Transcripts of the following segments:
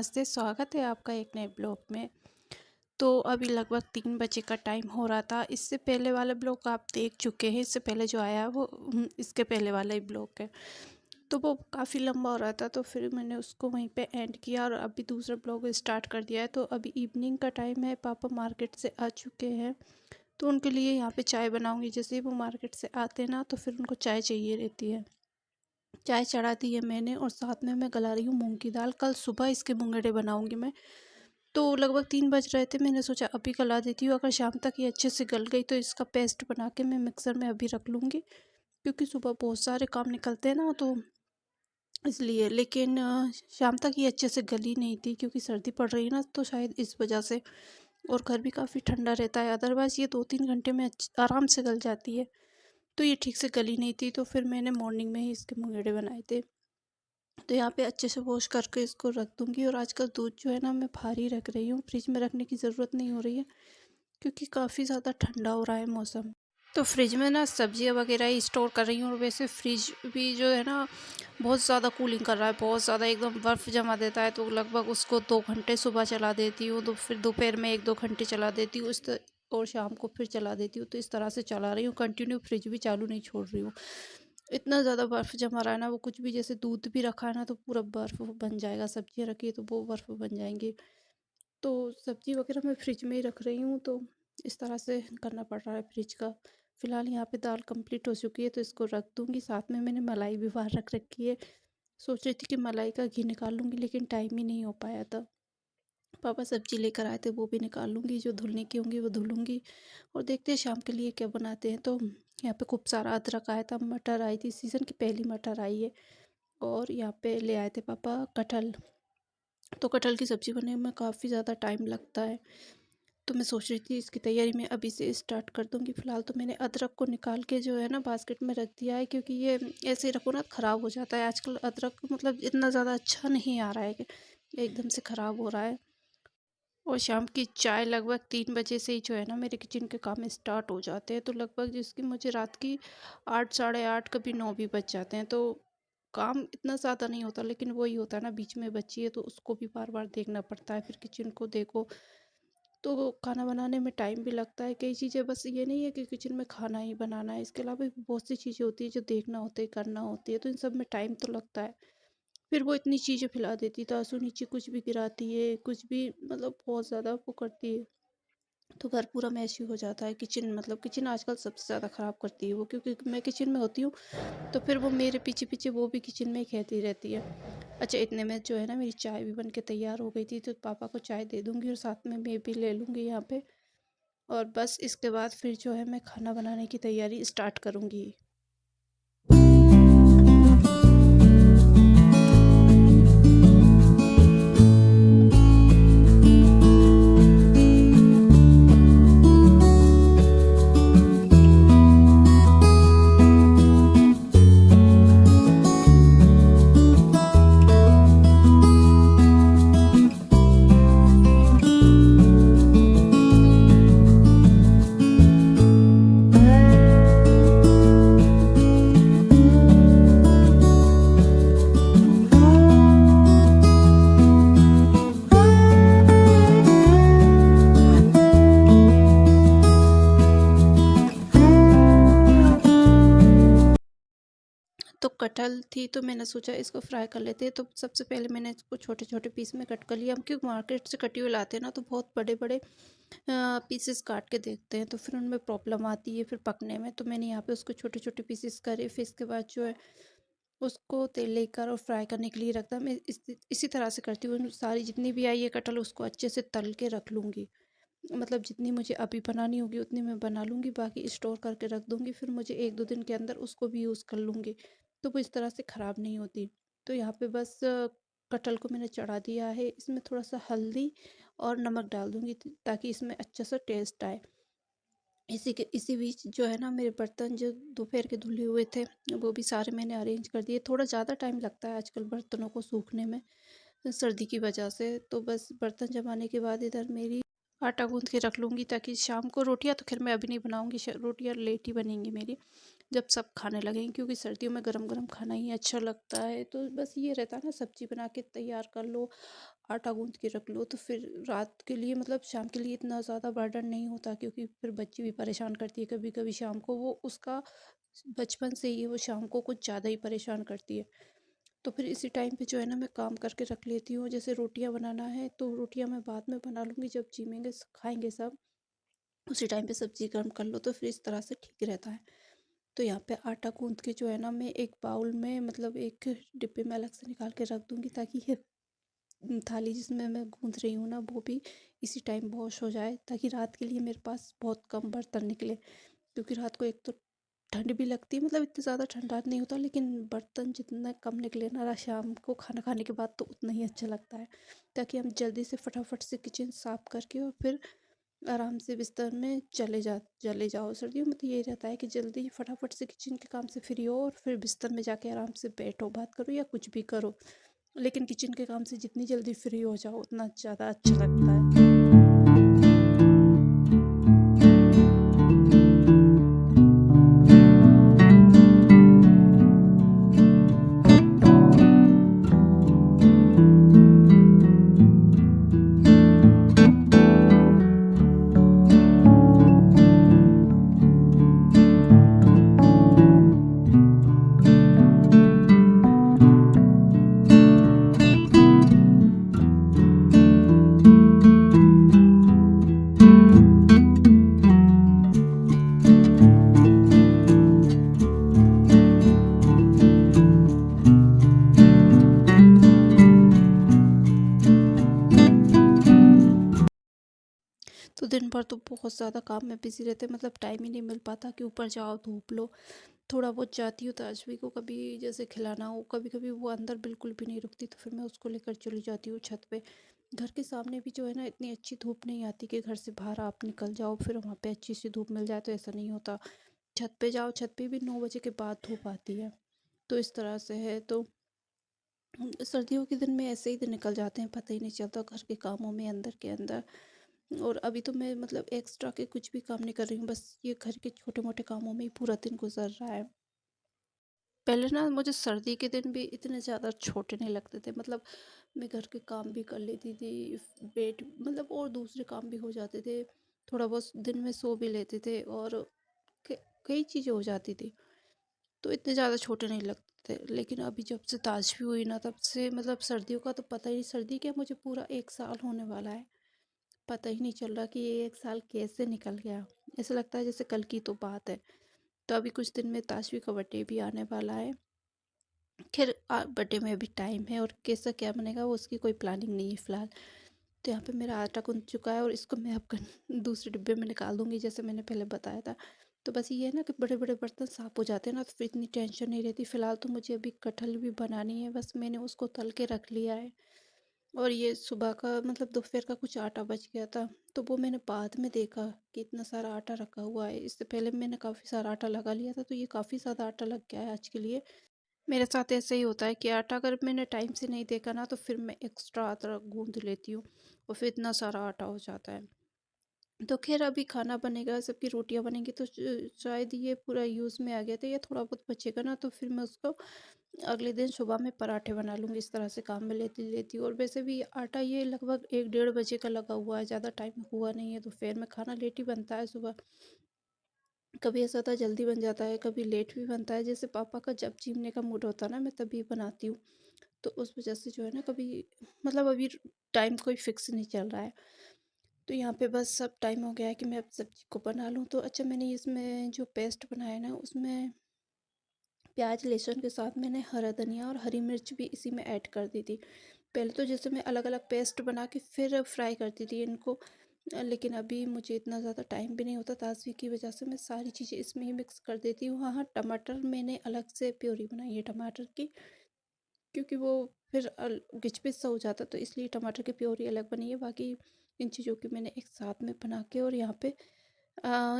नमस्ते, स्वागत है आपका एक नए ब्लॉग में। तो अभी लगभग 3 बजे का टाइम हो रहा था। इससे पहले वाला ब्लॉग आप देख चुके हैं। इससे पहले जो आया वो इसके पहले वाला ही ब्लॉग है। तो वो काफ़ी लंबा हो रहा था, तो फिर मैंने उसको वहीं पे एंड किया और अभी दूसरा ब्लॉग स्टार्ट कर दिया है। तो अभी इवनिंग का टाइम है, पापा मार्केट से आ चुके हैं। तो उनके लिए यहाँ पे चाय बनाऊँगी। जैसे ही वो मार्केट से आते हैं ना, तो फिर उनको चाय चाहिए रहती है। चाय चढ़ा दी है मैंने और साथ में मैं गला रही हूँ मूंग की दाल। कल सुबह इसके मुंगेड़े बनाऊंगी मैं। तो लगभग 3 बज रहे थे, मैंने सोचा अभी गला देती हूँ। अगर शाम तक ये अच्छे से गल गई तो इसका पेस्ट बना के मैं मिक्सर में अभी रख लूँगी, क्योंकि सुबह बहुत सारे काम निकलते हैं ना, तो इसलिए। लेकिन शाम तक ये अच्छे से गली नहीं थी, क्योंकि सर्दी पड़ रही है ना, तो शायद इस वजह से। और घर भी काफ़ी ठंडा रहता है, अदरवाइज़ ये 2-3 घंटे में आराम से गल जाती है। तो ये ठीक से गली नहीं थी, तो फिर मैंने मॉर्निंग में ही इसके मुंगेड़े बनाए थे। तो यहाँ पे अच्छे से वॉश करके इसको रख दूँगी। और आजकल दूध जो है ना, मैं बाहर ही रख रही हूँ, फ्रिज में रखने की ज़रूरत नहीं हो रही है, क्योंकि काफ़ी ज़्यादा ठंडा हो रहा है मौसम। तो फ्रिज में ना सब्जियाँ वगैरह ही स्टोर कर रही हूँ। और वैसे फ्रिज भी जो है ना, बहुत ज़्यादा कूलिंग कर रहा है, बहुत ज़्यादा एकदम बर्फ़ जमा देता है। तो लगभग उसको 2 घंटे सुबह चला देती हूँ, तो फिर दोपहर में 1-2 घंटे चला देती हूँ और शाम को फिर चला देती हूँ। तो इस तरह से चला रही हूँ कंटिन्यू, फ्रिज भी चालू नहीं छोड़ रही हूँ। इतना ज़्यादा बर्फ़ जमा रहा है ना, वो कुछ भी, जैसे दूध भी रखा है ना, तो पूरा बर्फ़ बन जाएगा। सब्जियाँ रखी है तो वो बर्फ़ बन जाएंगी। तो सब्जी वगैरह मैं फ्रिज में ही रख रही हूँ, तो इस तरह से करना पड़ रहा है फ्रिज का। फ़िलहाल यहाँ पे दाल कंप्लीट हो चुकी है, तो इसको रख दूँगी। साथ में मैंने मलाई भी बाहर रख रखी है। सोच रही थी कि मलाई का घी निकाल लूँगी, लेकिन टाइम ही नहीं हो पाया था। पापा सब्जी लेकर आए थे, वो भी निकाल लूँगी। जो धुलने की होंगी वो धुलूँगी। और देखते हैं शाम के लिए क्या बनाते हैं। तो यहाँ पे खूब सारा अदरक आया था, मटर आई थी, सीज़न की पहली मटर आई है। और यहाँ पे ले आए थे पापा कटहल। तो कटहल की सब्ज़ी बनने में काफ़ी ज़्यादा टाइम लगता है। तो मैं सोच रही थी इसकी तैयारी मैं अभी से स्टार्ट कर दूँगी। फ़िलहाल तो मैंने अदरक को निकाल के जो है ना बास्केट में रख दिया है, क्योंकि ये ऐसे ही रखो ना ख़राब हो जाता है। आजकल अदरक मतलब इतना ज़्यादा अच्छा नहीं आ रहा है कि एकदम से ख़राब हो रहा है। और शाम की चाय लगभग 3 बजे से ही जो है ना, मेरे किचन के काम स्टार्ट हो जाते हैं। तो लगभग जिसकी मुझे रात की 8 साढ़े 8 कभी 9 भी बज जाते हैं। तो काम इतना ज़्यादा नहीं होता, लेकिन वही होता है ना, बीच में बच्ची है तो उसको भी बार बार देखना पड़ता है, फिर किचन को देखो। तो खाना बनाने में टाइम भी लगता है। कई चीज़ें, बस ये नहीं है कि किचन में खाना ही बनाना है, इसके अलावा भी बहुत सी चीज़ें होती है जो देखना होता है, करना होती है। तो इन सब में टाइम तो लगता है। फिर वो इतनी चीज़ें फैला देती है, तासू नीचे कुछ भी गिराती है, कुछ भी, मतलब बहुत ज़्यादा वो करती है। तो घर पूरा मैसी हो जाता है। किचन, मतलब किचन आजकल सबसे ज़्यादा ख़राब करती है वो, क्योंकि मैं किचन में होती हूँ, तो फिर वो मेरे पीछे पीछे वो भी किचन में ही कहती रहती है। अच्छा, इतने में जो है ना, मेरी चाय भी बन के तैयार हो गई थी। तो पापा को चाय दे दूँगी और साथ में मैं भी ले लूँगी यहाँ पे। और बस इसके बाद फिर जो है मैं खाना बनाने की तैयारी स्टार्ट करूँगी। तो कटहल थी, तो मैंने सोचा इसको फ्राई कर लेते हैं। तो सबसे पहले मैंने इसको छोटे छोटे पीस में कट कर लिया। हम क्योंकि मार्केट से कटी हुई लाते हैं ना, तो बहुत बड़े बड़े पीसेस काट के देखते हैं, तो फिर उनमें प्रॉब्लम आती है फिर पकने में। तो मैंने यहाँ पे उसको छोटे छोटे पीसेस करे। फिर इसके बाद जो है उसको तेल लेकर और फ्राई करने के लिए रखता। मैं इसी तरह से करती हूँ। सारी जितनी भी आई है कटहल, उसको अच्छे से तल के रख लूँगी। मतलब जितनी मुझे अभी बनानी होगी उतनी मैं बना लूँगी, बाकी स्टोर करके रख दूँगी। फिर मुझे 1-2 दिन के अंदर उसको भी यूज़ कर लूँगी, तो वो इस तरह से ख़राब नहीं होती। तो यहाँ पे बस कटहल को मैंने चढ़ा दिया है। इसमें थोड़ा-सा हल्दी और नमक डाल दूँगी, ताकि इसमें अच्छा सा टेस्ट आए। इसी बीच जो है ना, मेरे बर्तन जो दोपहर के धुले हुए थे, वो भी सारे मैंने अरेंज कर दिए। थोड़ा ज़्यादा टाइम लगता है आजकल बर्तनों को सूखने में, सर्दी की वजह से। तो बस बर्तन जमाने के बाद इधर मेरी आटा गूँथ के रख लूँगी, ताकि शाम को रोटियाँ तो ख़ैर मैं अभी नहीं बनाऊँगी। रोटियाँ लेट ही बनेंगी मेरी, जब सब खाने लगेंगे, क्योंकि सर्दियों में गरम गरम खाना ही अच्छा लगता है। तो बस ये रहता है ना, सब्ज़ी बना के तैयार कर लो आटा गूँथ के रख लो, तो फिर रात के लिए मतलब शाम के लिए इतना ज़्यादा बर्डन नहीं होता, क्योंकि फिर बच्ची भी परेशान करती है कभी-कभी शाम को, वो उसका बचपन से ही वो शाम को कुछ ज़्यादा ही परेशान करती है। तो फिर इसी टाइम पे जो है ना मैं काम करके रख लेती हूँ। जैसे रोटियाँ बनाना है तो रोटियाँ मैं बाद में बना लूँगी, जब जिमेंगे खाएँगे सब, उसी टाइम पे सब्ज़ी गर्म कर लो, तो फिर इस तरह से ठीक रहता है। तो यहाँ पे आटा गूँथ के जो है ना मैं एक बाउल में मतलब एक डिब्बे में अलग से निकाल के रख दूँगी, ताकि ये थाली जिसमें मैं गूँथ रही हूँ ना वो भी इसी टाइम वॉश हो जाए, ताकि रात के लिए मेरे पास बहुत कम बर्तन निकले। क्योंकि रात को एक तो ठंड भी लगती है, मतलब इतनी ज़्यादा ठंडा नहीं होता, लेकिन बर्तन जितना कम निकले ना शाम को खाना खाने के बाद, तो उतना ही अच्छा लगता है, ताकि हम जल्दी से फटाफट से किचन साफ करके और फिर आराम से बिस्तर में चले जाओ। सर्दियों में तो ये रहता है कि जल्दी फटाफट से किचन के काम से फ्री हो और फिर बिस्तर में जाके आराम से बैठो, बात करो या कुछ भी करो। लेकिन किचन के काम से जितनी जल्दी फ्री हो जाओ उतना ज़्यादा अच्छा लगता है। तो दिन भर तो बहुत ज़्यादा काम में बिज़ी रहते हैं, मतलब टाइम ही नहीं मिल पाता कि ऊपर जाओ धूप लो। थोड़ा बहुत जाती हूँ ताजवी को कभी जैसे खिलाना हो, कभी कभी वो अंदर बिल्कुल भी नहीं रुकती, तो फिर मैं उसको लेकर चली जाती हूँ छत पे। घर के सामने भी जो है ना इतनी अच्छी धूप नहीं आती कि घर से बाहर आप निकल जाओ फिर वहाँ पे अच्छी सी धूप मिल जाए, तो ऐसा नहीं होता। छत पे जाओ, छत पे भी 9 बजे के बाद धूप आती है। तो इस तरह से है। तो सर्दियों के दिन में ऐसे ही दिन निकल जाते हैं, पता ही नहीं चलता घर के कामों में अंदर के अंदर। और अभी तो मैं मतलब एक्स्ट्रा के कुछ भी काम नहीं कर रही हूँ, बस ये घर के छोटे मोटे कामों में ही पूरा दिन गुजर रहा है। पहले ना मुझे सर्दी के दिन भी इतने ज़्यादा छोटे नहीं लगते थे, मतलब मैं घर के काम भी कर लेती थी, बेड मतलब और दूसरे काम भी हो जाते थे, थोड़ा बहुत दिन में सो भी लेते थे और क- कई चीज़ें हो जाती थी, तो इतने ज़्यादा छोटे नहीं लगते थे। लेकिन अभी जब से ताजगी हुई ना तब से मतलब सर्दियों का तो पता ही नहीं, सर्दी क्या मुझे पूरा 1 साल होने वाला है, पता ही नहीं चल रहा कि ये 1 साल कैसे निकल गया। ऐसा लगता है जैसे कल की तो बात है। तो अभी कुछ दिन में ताजवी का बर्थडे भी आने वाला है। खैर बर्थडे में अभी टाइम है और कैसा क्या बनेगा वो उसकी कोई प्लानिंग नहीं है फ़िलहाल। तो यहाँ पे मेरा आटा गूंथ चुका है और इसको मैं अब दूसरे डिब्बे में निकाल दूंगी, जैसे मैंने पहले बताया था। तो बस ये है ना कि बड़े बड़े बर्तन साफ़ हो जाते हैं ना, तो फिर इतनी टेंशन नहीं रहती। फ़िलहाल तो मुझे अभी कटहल भी बनानी है, बस मैंने उसको तल के रख लिया है। और ये सुबह का मतलब दोपहर का कुछ आटा बच गया था, तो वो मैंने बाद में देखा कि इतना सारा आटा रखा हुआ है। इससे पहले मैंने काफ़ी सारा आटा लगा लिया था, तो ये काफ़ी ज़्यादा आटा लग गया है आज के लिए। मेरे साथ ऐसे ही होता है कि आटा अगर मैंने टाइम से नहीं देखा ना, तो फिर मैं एक्स्ट्रा आटा गूंद लेती हूँ और फिर इतना सारा आटा हो जाता है। तो खैर अभी खाना बनेगा, सबकी रोटियां बनेंगी, तो शायद ये पूरा यूज़ में आ गया था, या थोड़ा बहुत बचेगा ना तो फिर मैं उसको अगले दिन सुबह में पराठे बना लूँगी। इस तरह से काम में लेती लेती हूँ। और वैसे भी आटा ये लगभग 1 डेढ़ बजे का लगा हुआ है, ज़्यादा टाइम हुआ नहीं है। दोपहर में खाना लेट ही बनता है, सुबह कभी ऐसा होता है जल्दी बन जाता है, कभी लेट भी बनता है। जैसे पापा का जब जीमने का मूड होता है ना मैं तभी बनाती हूँ। तो उस वजह से जो है ना कभी मतलब अभी टाइम कोई फिक्स नहीं चल रहा है। तो यहाँ पे बस सब टाइम हो गया है कि मैं अब सब्जी को बना लूँ। तो अच्छा, मैंने इसमें जो पेस्ट बनाया ना उसमें प्याज लहसुन के साथ मैंने हरा धनिया और हरी मिर्च भी इसी में ऐड कर दी थी। पहले तो जैसे मैं अलग अलग पेस्ट बना के फिर फ्राई करती थी इनको, लेकिन अभी मुझे इतना ज़्यादा टाइम भी नहीं होता ताजगी की वजह से, मैं सारी चीज़ें इसमें ही मिक्स कर देती हूँ। हाँ हाँ, टमाटर मैंने अलग से प्योरी बनाई है टमाटर की, क्योंकि वो फिर गिचपिच सा हो जाता, तो इसलिए टमाटर की प्योरी अलग बनी है। बाकी इन चीज़ों की मैंने एक साथ में बना के और यहाँ पे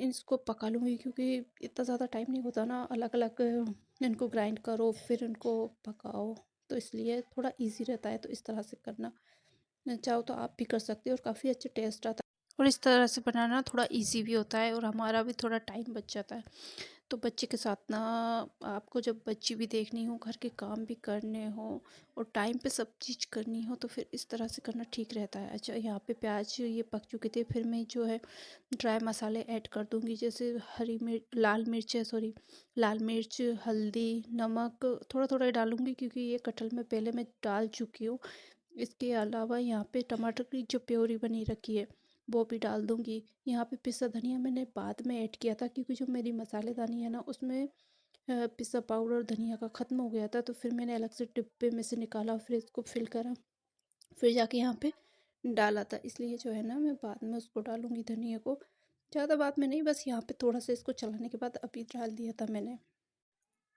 इसको पका लूँगी, क्योंकि इतना ज़्यादा टाइम नहीं होता ना, अलग अलग इनको ग्राइंड करो फिर इनको पकाओ, तो इसलिए थोड़ा इजी रहता है। तो इस तरह से करना चाहो तो आप भी कर सकते हो और काफ़ी अच्छा टेस्ट आता है, और इस तरह से बनाना थोड़ा इजी भी होता है और हमारा भी थोड़ा टाइम बच जाता है। तो बच्चे के साथ ना आपको जब बच्ची भी देखनी हो, घर के काम भी करने हो और टाइम पे सब चीज़ करनी हो, तो फिर इस तरह से करना ठीक रहता है। अच्छा, यहाँ पे प्याज ये पक चुके थे, फिर मैं जो है ड्राई मसाले ऐड कर दूँगी, जैसे हरी मिर्च, लाल मिर्च है, सॉरी, लाल मिर्च, हल्दी, नमक थोड़ा थोड़ा ही डालूँगी क्योंकि ये कटहल में पहले मैं डाल चुकी हूँ। इसके अलावा यहाँ पे टमाटर की जो प्योरी बनी रखी है वो भी डाल दूँगी। यहाँ पे पिसा धनिया मैंने बाद में ऐड किया था क्योंकि जो मेरी मसालेदानी है ना उसमें पिसा पाउडर धनिया का ख़त्म हो गया था, तो फिर मैंने अलग से डिब्बे में से निकाला, फिर इसको फिल करा, फिर जाके यहाँ पे डाला था। इसलिए जो है ना मैं बाद में उसको डालूँगी धनिया को। ज़्यादा बाद में नहीं, बस यहाँ पे थोड़ा सा इसको चलाने के बाद अभी डाल दिया था मैंने।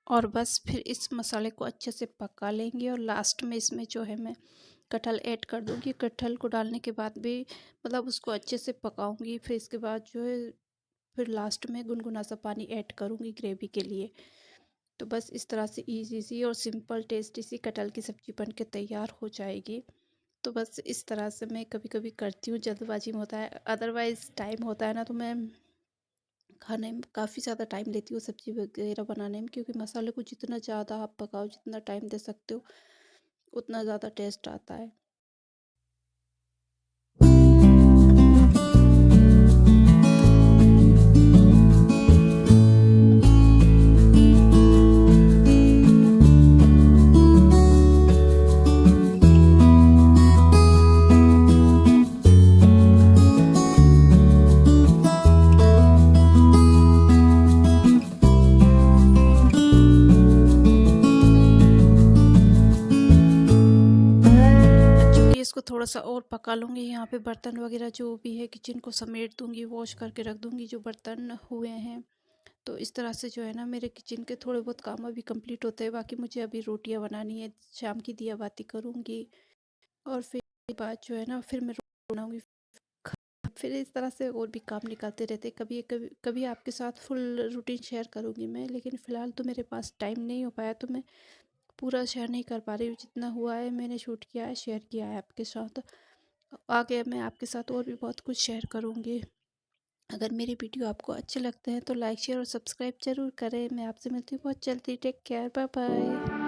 और बस फिर इस मसाले को अच्छे से पका लेंगे और लास्ट में इसमें जो है मैं कटहल ऐड कर दूँगी। कटहल को डालने के बाद भी मतलब उसको अच्छे से पकाऊँगी। फिर इसके बाद जो है फिर लास्ट में गुनगुना सा पानी ऐड करूँगी ग्रेवी के लिए। तो बस इस तरह से ईज़ी सी और सिंपल टेस्टी सी कटहल की सब्ज़ी बन के तैयार हो जाएगी। तो बस इस तरह से मैं कभी-कभी करती हूँ, जल्दबाजी में होता है। अदरवाइज़ टाइम होता है ना तो मैं खाने में काफ़ी ज़्यादा टाइम लेती हूँ सब्ज़ी वगैरह बनाने में, क्योंकि मसाले को जितना ज़्यादा आप पकाओ, जितना टाइम दे सकते हो, उतना ज़्यादा टेस्ट आता है। चूँकि इसको थोड़ा-सा और पका लूँगी, यहाँ पे बर्तन वगैरह जो भी है किचन को समेट दूँगी, वॉश करके रख दूँगी जो बर्तन हुए हैं। तो इस तरह से जो है ना मेरे किचन के थोड़े बहुत काम अभी कंप्लीट होते हैं। बाकी मुझे अभी रोटियाँ बनानी है, शाम की दिया बाती करूँगी और फिर बाद जो है ना फिर मैं रोटी बनाऊँगी। फिर इस तरह से और भी काम निकलते रहते। कभी कभी कभी आपके साथ फुल रूटीन शेयर करूँगी मैं, लेकिन फ़िलहाल तो मेरे पास टाइम नहीं हो पाया, तो मैं पूरा शेयर नहीं कर पा रही हूँ। जितना हुआ है मैंने शूट किया है, शेयर किया है आपके साथ। आगे मैं आपके साथ और भी बहुत कुछ शेयर करूँगी। अगर मेरे वीडियो आपको अच्छे लगते हैं तो लाइक शेयर और सब्सक्राइब ज़रूर करें। मैं आपसे मिलती हूँ बहुत जल्दी। Take care, bye bye.